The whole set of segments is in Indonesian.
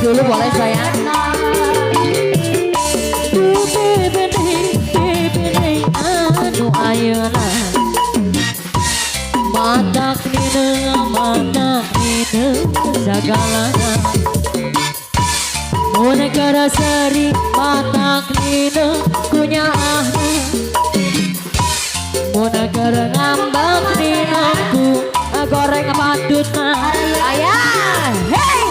dulu boleh sayang. Anu ayeuna matak nina sagalana mun gara seri matak nina kunyaahna mun gara ngambak nina ku goreng patutna ayah hey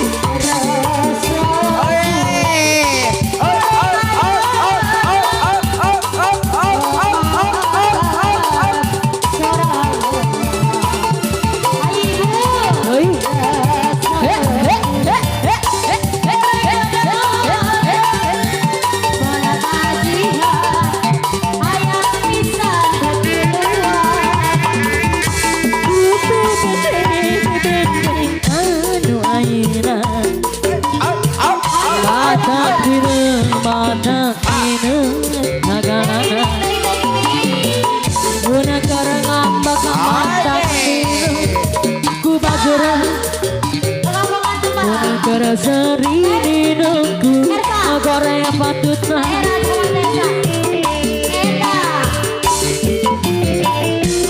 seri ninaku goreng patutna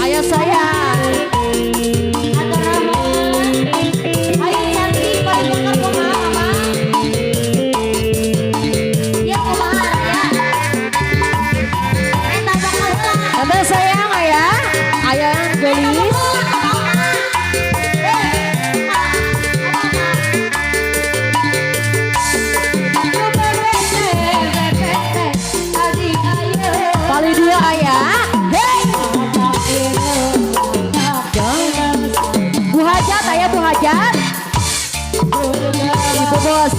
ayah sayang ayah cantik pada jangan kumaha ya kumaha ya ada sayang ayah ayah gelis Ibu bos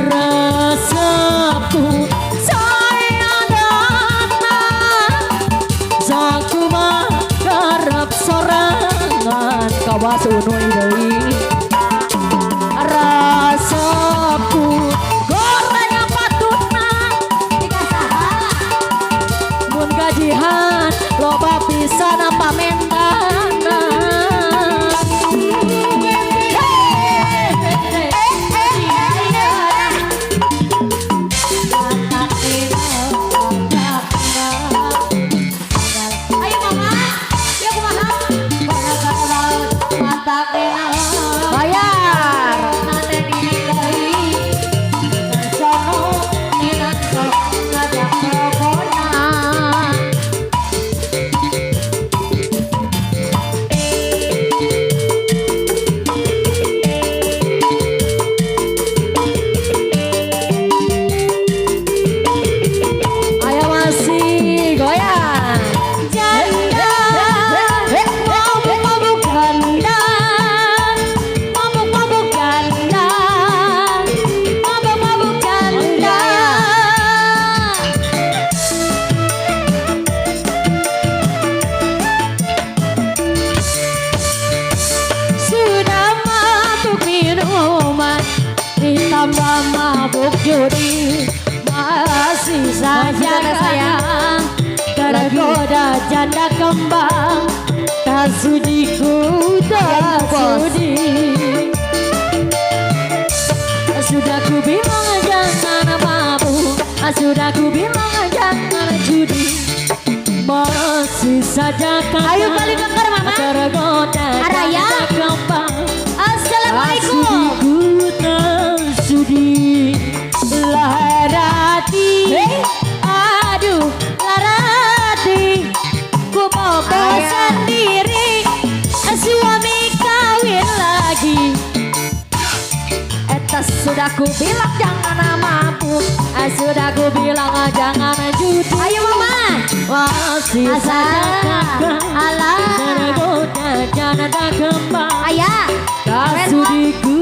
rasaku saya datang jaku mah garap sorangan kawas unui deui rasaku gajihan loba pisan pamendana ayo mama ya kumaha bayar nate diri deui sono nina sok ngajak pokona tambah mabuk judi masih saja sayang tergoda janda kembang tak sudiku tak sudi sudah ku bilang jangan mabuk sudah ku bilang jangan judi masih saja ayo kali dengar mama tergoda janda kembang assalamualaikum sudi larati aduh larati ku mau sendiri suami kawin lagi etas sudah ku bilang jangan mabuk sudah ku bilang jangan judi ayo mama masih saja alah tergoda janda kembang ayah tak sudiku